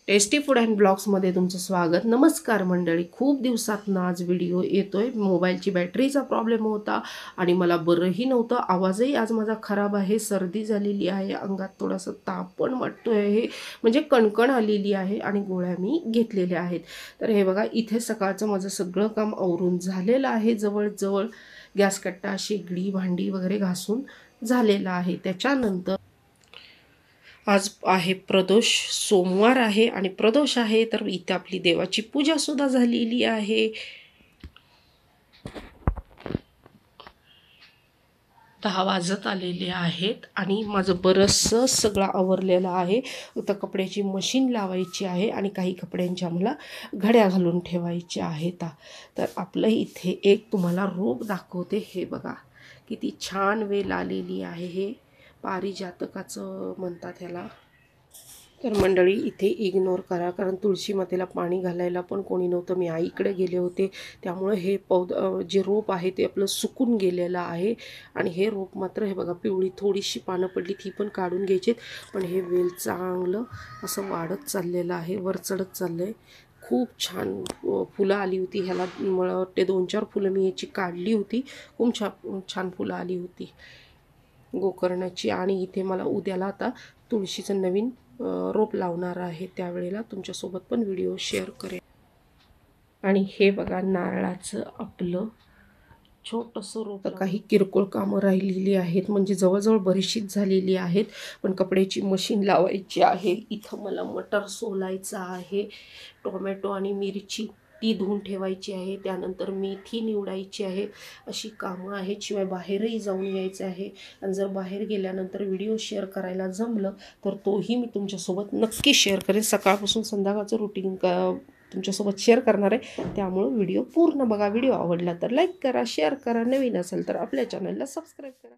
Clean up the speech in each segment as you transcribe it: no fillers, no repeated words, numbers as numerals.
Tasty food and ब्लॉग्समध्ये तुमचं स्वागत। नमस्कार मंडळी, खूप दिवसातनं आज व्हिडिओ येतोय। मोबाईलची बॅटरीचा प्रॉब्लेम होता आणि मला बरंही नव्हतं। आवाजही आज माझा खराब आहे, सर्दी झालेली आहे, अंगात थोडासा ताप पण वाटतोय आहे, म्हणजे कणकण आलेली आहे आणि गोळ्या मी घेतलेल्या आहेत। तर हे बघा, इथे सकाळचं माझं सगळं काम आवरून झालेलं आहे। जवळजवळ गॅस कट्टा, शेगडी, भांडी वगैरे घासून झालेलं आहे। त्याच्यानंतर आज आहे प्रदोष, सोमवार आहे आणि प्रदोष आहे, तर इथे आपली देवाची पूजा सुद्धा झालेली आहे। 10 वाजत आलेले आहेत आणि माझं बरंचसं सगळं आवरलेलं आहे। आता कपड्याची मशीन लावायची आहे आणि काही कपड्यांच्या मला घड्या घालून ठेवायच्या आहेत। तर आपलं इथे एक तुम्हाला रोप दाखवते। हे बघा किती छान वेल आलेली आहे। हे पारिजातकाचं म्हणतात ह्याला। तर मंडळी इथे इग्नोर करा, कारण तुळशी मातेला पाणी घालायला पण कोणी नव्हतं। मी आईकडे गेले होते, त्यामुळे हे जे रोप आहे ते आपलं सुकून गेलेलं आहे। आणि हे रोप मात्र हे बघा, पिवळी थोडीशी पानं पडली, ती पण काढून घ्यायची। पण हे वेल चांगलं असं वाढत चाललेलं आहे, वर चढत चाललं आहे। खूप छान फुलं आली होती ह्याला। मला वाटते 2-4 फुलं मी याची काढली होती। खूप छान फुलं आली होती गोकर्णाची। आणि इथे मला उद्याला आता तुळशीचं नवीन रोप लावणार आहे, त्यावेळेला तुमच्यासोबत पण व्हिडिओ शेअर करेन। आणि हे बघा, नारळाचं आपलं छोटंसं रोप। काही किरकोळ कामं राहिलेली आहेत, म्हणजे जवळजवळ बरीचशीच झालेली आहेत, पण कपड्याची मशीन लावायची आहे। इथं मला मटर सोलायचं आहे, टोमॅटो आणि मिरची ती धुवून ठेवायची आहे, त्यानंतर मेथी निवडायची आहे। अशी कामं आहेत। शिवाय बाहेरही जाऊन यायचं आहे, आणि जर बाहेर गेल्यानंतर व्हिडिओ शेअर करायला जमलं तर तोही मी तुमच्यासोबत नक्की शेअर करेन। सकाळपासून संध्याकाळचं रुटीन तुमच्यासोबत शेअर करणार आहे, त्यामुळं व्हिडिओ पूर्ण बघा। व्हिडिओ आवडला तर लाईक करा, शेअर करा, नवीन असेल तर आपल्या चॅनलला सबस्क्राईब करा।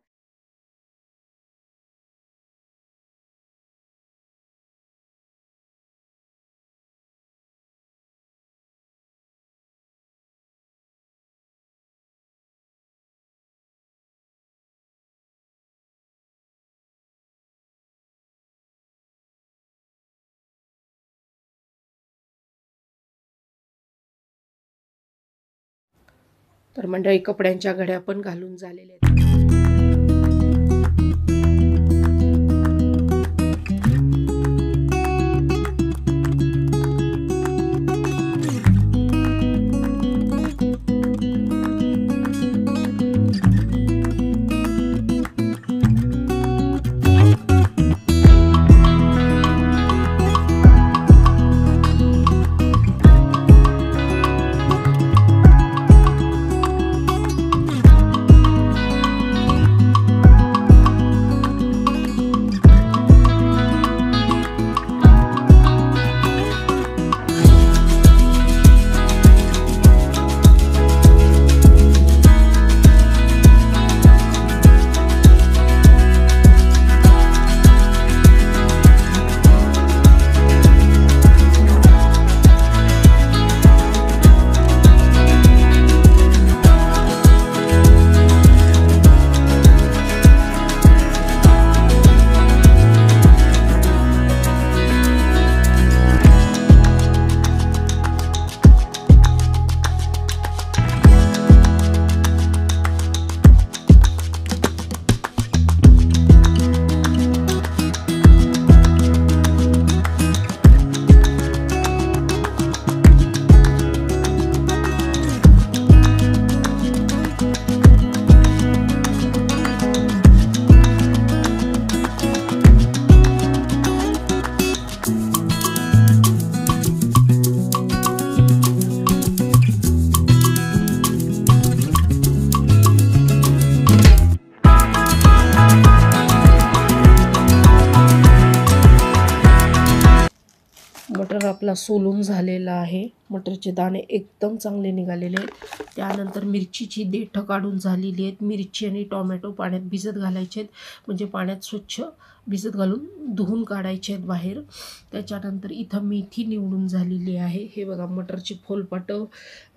तर मंडळी, कपड्यांच्या घड्या पण घालून झालेल्या आहेत। मटर आपला सोलून झालेला आहे। मटरचे दाणे एकदम चांगले निघालेले आहेत। त्यानंतर मिरचीची देठं काढून झालेली आहेत। मिरची आणि टोमॅटो पाण्यात भिजत घालायचे आहेत, म्हणजे पाण्यात स्वच्छ भिजत घालून धुवून काढायचे आहेत बाहेर। त्याच्यानंतर इथं मेथी निवडून झालेली आहे। हे बघा, मटरची फोलपाटं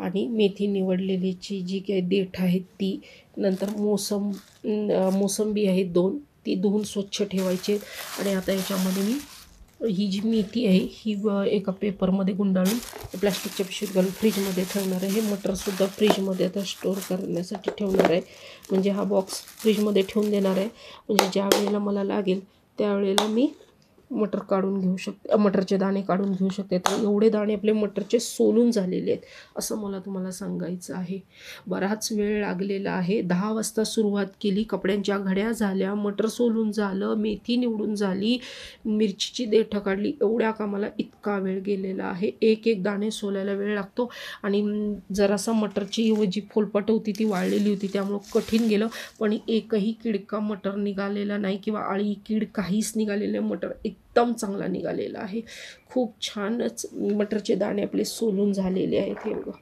आणि मेथी निवडलेलीची जी काही देठ आहेत ती। नंतर मोसंबी आहेत 2, ती धुवून स्वच्छ ठेवायचे। आणि आता याच्यामध्ये मी ही जी मेथी आहे ही एका पेपरमध्ये गुंडाळून प्लास्टिकच्या पिशवीत घालून फ्रीजमध्ये ठेवणार आहे. हे मटरसुद्धा फ्रीजमध्ये आता स्टोअर करण्यासाठी ठेवणार आहे. म्हणजे हा बॉक्स फ्रीजमध्ये ठेवून देणार आहे. म्हणजे ज्या वेळेला मला लागेल त्यावेळेला मी मटर काढून घेऊ शकते, मटरचे दाणे काढून घेऊ शकते. तर एवढे दाणे आपले मटरचे सोलून झालेले आहेत असं मला तुम्हाला सांगायचं आहे. बराच वेळ लागलेला आहे. 10 वाजता सुरुवात केली, कपड्यांच्या घड्या झाल्या, मटर सोलून झालं, मेथी निवडून झाली, मिरचीची देठं काढली. एवढ्या कामाला इतका वेळ गेलेला आहे. एक एक दाणे सोलायला वेळ लागतो आणि जरासा मटरची जी फोलपट होती ती वाळलेली होती त्यामुळं कठीण गेलं. पण एकही किडका मटर निघालेला नाही किंवा आळी कीड काहीच निघालेलं नाही. मटर एकदम चांगला निघालेला आहे. खूप छानच मटरचे दाणे आपले सोलून झालेले आहेत. हे बघा,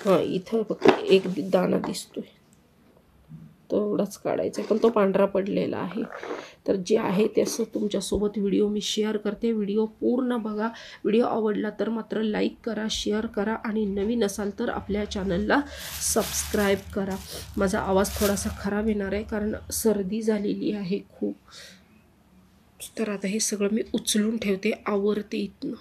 हां इथं फक्त एक दाणा दिसतोय, तो एवढाच काढायचा पण तो पांढरा पडलेला आहे. तर जे आहे त्याचं तुमच्यासोबत व्हिडिओ मी शेअर करते. व्हिडिओ पूर्ण बघा. व्हिडिओ आवडला तर मात्र लाईक करा, शेअर करा आणि नवीन असाल तर आपल्या चॅनलला सबस्क्राईब करा. माझा आवाज थोडासा खराब येणार आहे कारण सर्दी झालेली आहे खूप. तर आता हे सगळं मी उचलून ठेवते, आवरते इथनं.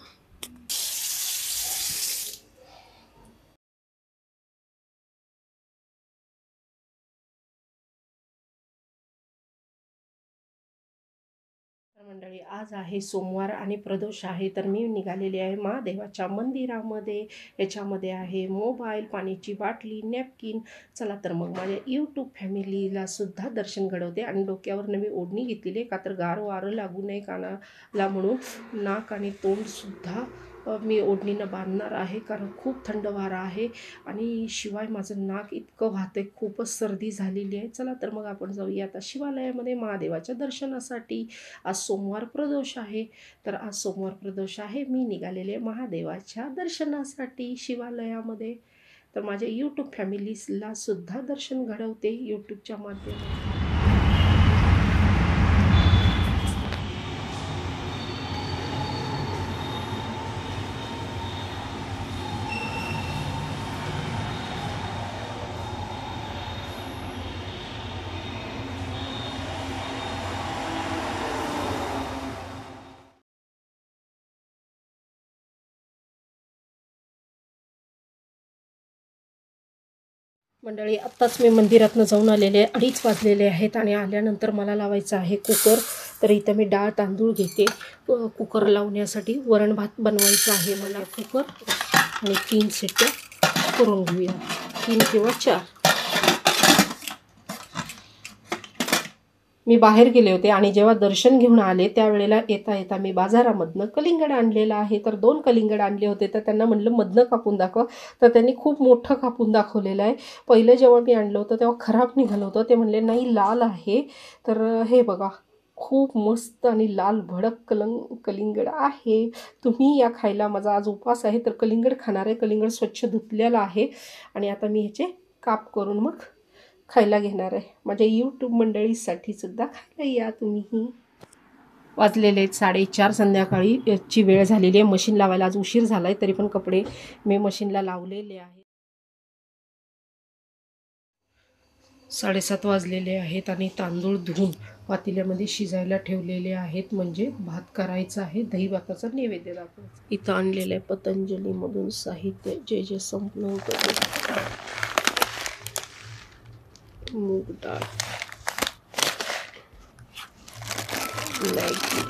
मंडळी आज आहे सोमवार आणि प्रदोष आहे. तर मी निघालेली आहे महादेवाच्या मंदिरामध्ये. याच्यामध्ये आहे मोबाईल, पाण्याची बाटली, नॅपकिन. चला तर मग माझ्या यूट्यूब फॅमिलीला सुद्धा दर्शन घडवते. आणि डोक्यावर मी ओढणी घेतलेली का तर गार वारं लागू नये कानाला म्हणून नाक आणि तोंडसुद्धा मी ओढणीनं बांधणार आहे कारण खूप थंड वारा आहे. आणि शिवाय माझं नाक इतकं वाहतंय, खूपच सर्दी झालेली आहे. चला तर मग आपण जाऊया आता शिवालयामध्ये महादेवाच्या दर्शनासाठी. आज सोमवार प्रदोष आहे. तर आज सोमवार प्रदोष आहे, मी निघालेले महादेवाच्या दर्शनासाठी शिवालयामध्ये. तर माझ्या यूट्यूब फॅमिलीला सुद्धा दर्शन घडवते यूट्यूबच्या माध्यमातून. मंडळी आत्ताच मी मंदिरातनं जाऊन आलेले, 2:30 वाजलेले आहेत आणि आल्यानंतर मला लावायचं आहे कुकर. तर इथं मी डाळ तांदूळ घेते कुकर लावण्यासाठी. वरण भात बनवायचं आहे मला. कुकर आणि 3 शिट्ट्या करून घेऊया, 3 किंवा 4. मी बाहेर गेले होते आणि जेव्हा दर्शन घेऊन आले त्यावेळेला येता येता मी बाजारामधनं कलिंगड आणलेलं आहे. तर 2 कलिंगड आणले होते. तर त्यांना म्हटलं मधनं कापून दाखवा. तर त्यांनी खूप मोठं कापून दाखवलेलं आहे. पहिलं जेव्हा मी आणलं होतं तेव्हा खराब निघालं होतं. ते म्हणले नाही लाल आहे. तर हे बघा, खूप मस्त आणि लाल भडक कलिंगड आहे. तुम्ही या खायला. माझा आज उपवास आहे तर कलिंगड खाणार आहे. कलिंगड स्वच्छ धुतलेलं आहे आणि आता मी ह्याचे काप करून मग खायला घेणार आहे. माझ्या यूट्यूब मंडळीसाठी सुद्धा खायला या तुम्हीही. वाजलेले आहेत 4:30 संध्याकाळी ची वेळ झालेली आहे. मशीन लावायला आज उशीर झाला आहे तरी पण कपडे मी मशीनला लावलेले आहेत. 7:30 वाजलेले आहेत आणि तांदूळ धुवून पातेल्यामध्ये शिजायला ठेवलेले आहेत. म्हणजे भात करायचा आहे, दही भाताचा नैवेद्य दाखवायचा. इथं आणलेलं आहे पतंजलीमधून साहित्य, जे जे संपलं होतं. मूग डाळ, मॅगी,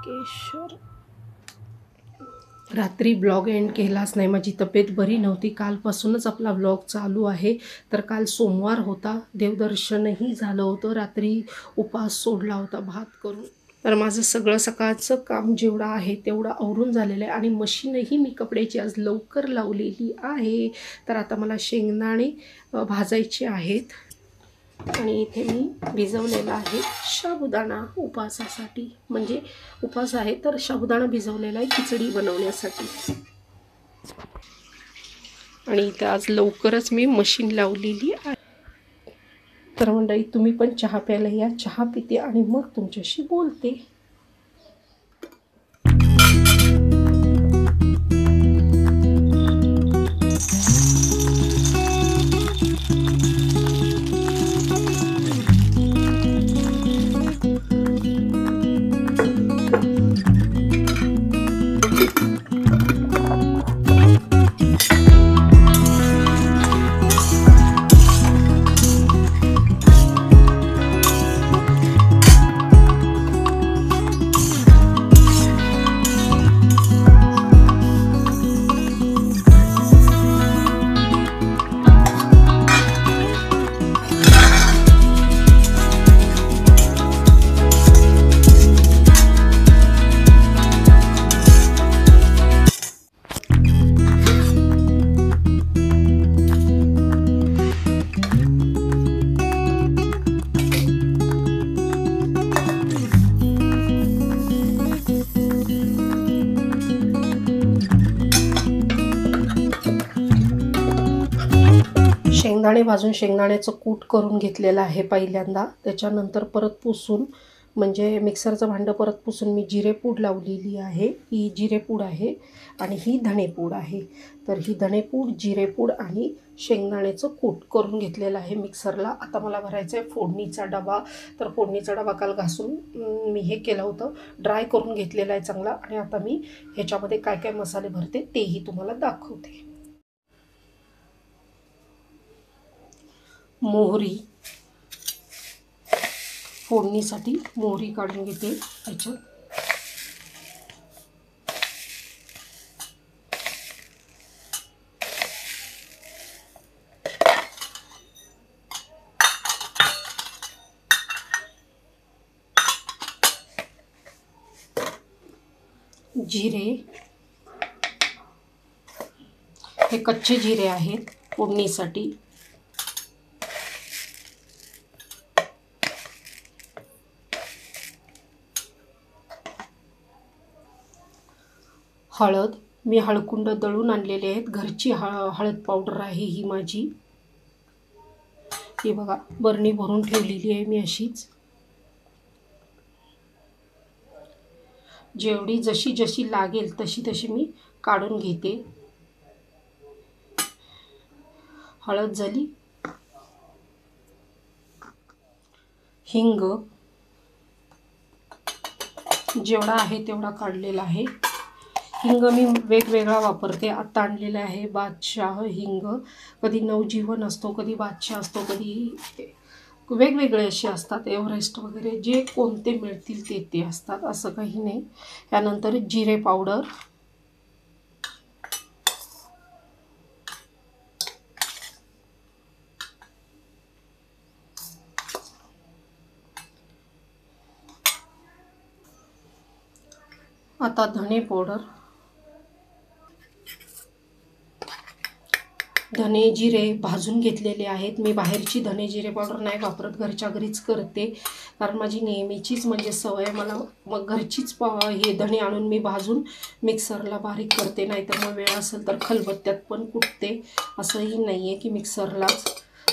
केशर. रात्री ब्लॉग एंड केलाच नाही, माझी तब्येत बरी नव्हती. कालपासूनच आपला ब्लॉग चालू आहे. तर काल सोमवार होता, देवदर्शनही झालं होतं. रात्री उपवास सोडला होता भात करून. तर माझं सगळं सकाळचं काम जेवढं आहे तेवढं आवरून झालेलं आहे आणि मशीनही मी कपड्याची आज लवकर लावलेली आहे. तर आता मला शेंगदाणे भाजायचे आहेत आणि इथे मी भिजवलेला आहे साबुदाणा उपवासासाठी. म्हणजे उपवास आहे तर साबुदाणा भिजवलेला आहे खिचडी बनवण्यासाठी. आणि इथं आज लवकरच मी मशीन लावलेली आहे. तर मंडळी तुम्ही पण चहा प्यायला या. चहा पिते आणि मग तुमच्याशी बोलते. शेंगदाणे भाजून शेंगदाण्याचं कूट करून घेतलेलं आहे पहिल्यांदा. त्याच्यानंतर परत पुसून म्हणजे मिक्सरचं भांडं परत पुसून मी जिरेपूड लावलेली आहे. ही जिरेपूड आहे आणि ही धणेपूड आहे. तर ही धणेपूड, जिरेपूड आणि शेंगदाण्याचं कूट करून घेतलेलं आहे मिक्सरला. आता मला भरायचं आहे फोडणीचा डबा. तर फोडणीचा डबा काल घासून मी हे केलं होतं, ड्राय करून घेतलेला आहे चांगला. आणि आता मी ह्याच्यामध्ये काय काय मसाले भरते तेही तुम्हाला दाखवते. मोहरी, फोडणीसाठी मोहरी काढून घेते ह्याच्यात. जिरे, हे कच्चे जिरे आहेत फोडणीसाठी. हळद, मी हळकुंड दळून आणलेले आहेत. घरची हळद पावडर आहे ही माझी. ही बघा बरणी भरून ठेवलेली आहे मी अशीच. जेवढी जशी जशी लागेल तशी तशी मी काढून घेते. हळद झाली. हिंग जेवढा आहे तेवढा काढलेला आहे. हिंग मी वेगवेगळा वापरते. आता आणलेला आहे बादशाह हिंग. कधी नवजीवन असतो, कधी बादशाह असतो, कधी वेगवेगळे असे असतात. एव्हरेस्ट वगैरे जे कोणते मिळतील ते असतात, असं काही नाही. त्यानंतर जिरे पावडर, आता धणे पावडर. धने जिरे भाजून घेतलेले आहेत. मी बाहेरची धने जिरे पावडर नाही वापरत, घरच्या घरीच करते. कारण माझी नेहमीचीच म्हणजे सवय, मला मग घरचीच हे धणे आणून मी भाजून मिक्सरला बारीक करते. नाहीतर मग वेळ असेल तर खलबत्त्यात पण कुटते. असंही नाही आहे की मिक्सरलाच,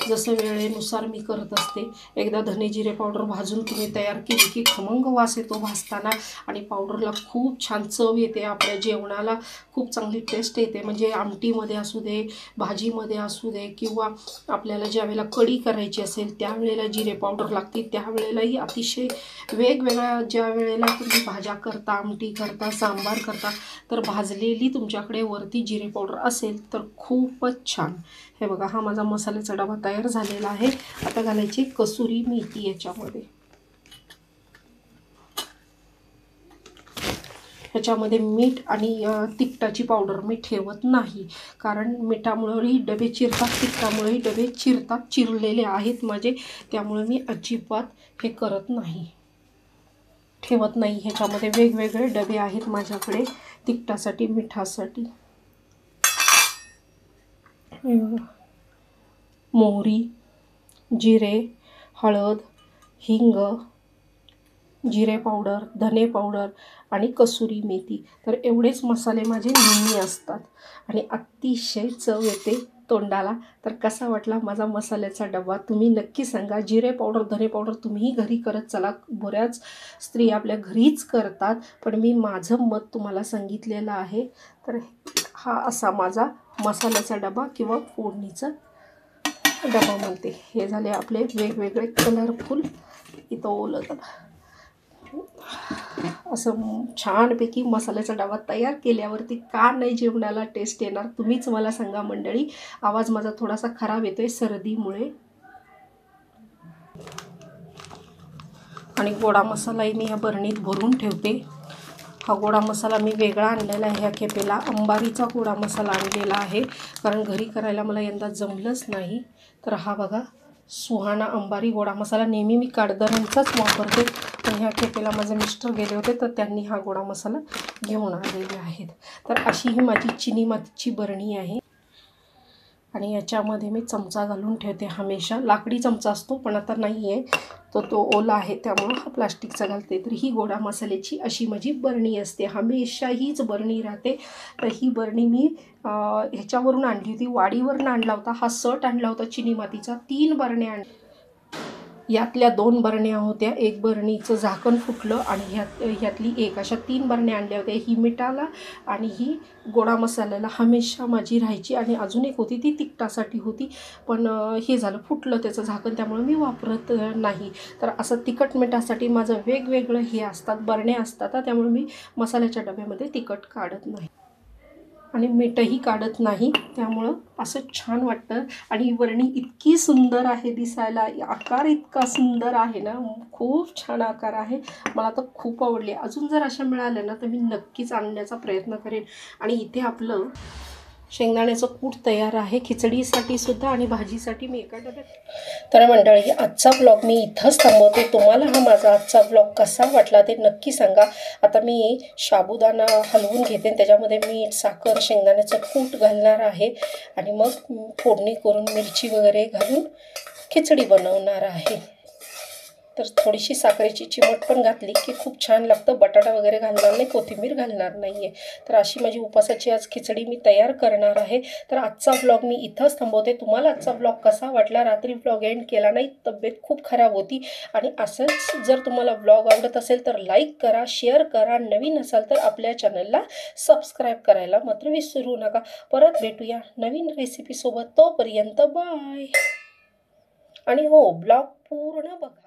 जसं वेळेनुसार मी करत असते. एकदा धने जिरे पावडर भाजून तुम्ही तयार केली की खमंग वास येतो भाजताना आणि पावडरला खूप छान चव येते. आपल्या जेवणाला खूप चांगली टेस्ट येते. म्हणजे आमटीमध्ये असू दे, भाजीमध्ये असू दे, किंवा आपल्याला ज्या वेळेला कढी करायची असेल त्यावेळेला जिरे पावडर लागते. त्यावेळेलाही अतिशय वेगवेगळ्या ज्या वेळेला तुम्ही भाज्या करता, आमटी करता, सांबार करता, तर भाजलेली तुमच्याकडे वरती जिरे पावडर असेल तर खूपच छान. हे बघा हा माझा मसाल्याचा डबा तयार झालेला आहे. आता घालायची कसुरी मेथी याच्यामध्ये. ह्याच्यामध्ये मीठ आणि तिखटाची पावडर मी ठेवत नाही, कारण मिठामुळेही डबे चिरतात, तिखटामुळेही डबे चिरतात. चिरलेले आहेत माझे, त्यामुळे मी अजिबात हे करत नाही, ठेवत नाही. ह्याच्यामध्ये वेगवेगळे डबे आहेत माझ्याकडे तिखटासाठी, मिठासाठी. मोहरी, जिरे, हळद, हिंग, जिरे पावडर, धने पावडर आणि कसुरी मेथी. तर एवढेच मसाले माझे नेहमी असतात आणि अतिशय चव येते तोंडाला. तर कसा वाटला माझा मसाल्याचा डबा तुम्ही नक्की सांगा. जिरे पावडर, धने पावडर तुम्हीही घरी करत चला. बऱ्याच स्त्री आपल्या घरीच करतात, पण मी माझं मत तुम्हाला सांगितलेलं आहे. तर हा असा माझा मसाल्याचा डबा किंवा फोडणीचा डबा म्हणते. हे झाले आपले वेगवेगळे कलरफुल. इथं ओलं असं छानपैकी मसाल्याचा डबा तयार केल्यावरती का नाही जेवणाला टेस्ट येणार, तुम्हीच मला सांगा मंडळी. आवाज माझा थोडासा खराब येतोय सर्दीमुळे. आणि गोडा मसालाही मी ह्या बरणीत भरून ठेवते. हा गोडा मसाला मी वेगळा आणलेला आहे ह्या खेपेला. अंबारीचा गोडा मसाला आणलेला आहे, कारण घरी करायला मला यंदा जमलंच नाही. तर हा बघा सुहाना अंबारी गोडा मसाला. नेहमी मी काडदरांचाच वापरते, पण ह्या खेपेला माझे मिस्टर गेले होते तर त्यांनी हा गोडा मसाला घेऊन आलेले आहेत. तर अशी ही माझी चिनी मातीची बरणी आहे. आणि याच्यामध्ये मी चमचा घालून ठेवते हमेशा. लाकडी चमचा असतो पण आता नाही आहे, तो ओला आहे त्यामुळं हा प्लास्टिकचा घालते. तर ही गोडा मसाल्याची अशी माझी बरणी असते, हमेशा हीच बरणी राहते. तर ही बरणी मी ह्याच्यावरून आणली होती, वाडीवरून आणला होता. हा सट आणला होता चिनी मातीचा. 3 बरण्या आणल्या, यातल्या 2 बरण्या होत्या, एक बरणीचं झाकण फुटलं आणि ह्यातली एक, अशा 3 बरण्या आणल्या होत्या. ही मिठाला आणि ही गोडा मसाल्याला हमेशा माझी राहायची. आणि अजून एक होती ती तिखटासाठी होती, पण हे झालं, फुटलं त्याचं झाकण, त्यामुळे मी वापरत नाही. तर असं तिखट मिठासाठी माझं वेगवेगळं हे असतात, बरण्या असतात, त्यामुळे मी मसाल्याच्या डब्यामध्ये तिखट काढत नाही आणि मीठही काढत नाही. त्यामुळं असं छान वाटतं. आणि ही बरणी इतकी सुंदर आहे दिसायला, आकार इतका सुंदर आहे ना, खूप छान आकार आहे. मला तर खूप आवडली. अजून जर अशा मिळाल्या ना तर मी नक्कीच आणण्याचा प्रयत्न करेन. आणि इथे आपलं शेंगदाण्याचं कूट तयार आहे खिचडीसाठी सुद्धा आणि भाजीसाठी मी एका डब्यात. तर मंडळी, आजचा ब्लॉग मी इथंच थांबवते. तुम्हाला हा माझा आजचा ब्लॉग कसा वाटला ते नक्की सांगा. आता मी साबुदाणा हलवून घेते, त्याच्यामध्ये मीठ, साखर, शेंगदाण्याचं कूट घालणार आहे आणि मग फोडणी करून मिरची वगैरे घालून खिचडी बनवणार आहे. तर थोडीशी साखरेची चिमट पण घातली की खूप छान लागतं. बटाटा वगैरे घालणार नाही, कोथिंबीर घालणार नाही आहे. तर अशी माझी उपासाची आज खिचडी मी तयार करणार आहे. तर आजचा ब्लॉग मी इथंच थांबवते. तुम्हाला आजचा ब्लॉग कसा वाटला? रात्री ब्लॉग एंड केला नाही, तब्येत खूप खराब होती. आणि असंच जर तुम्हाला ब्लॉग आवडत असेल तर लाईक करा, शेअर करा. नवीन असाल तर आपल्या चॅनलला सबस्क्राईब करायला मात्र विसरू नका. परत भेटूया नवीन रेसिपीसोबत. तोपर्यंत बाय. आणि हो, ब्लॉग पूर्ण बघा.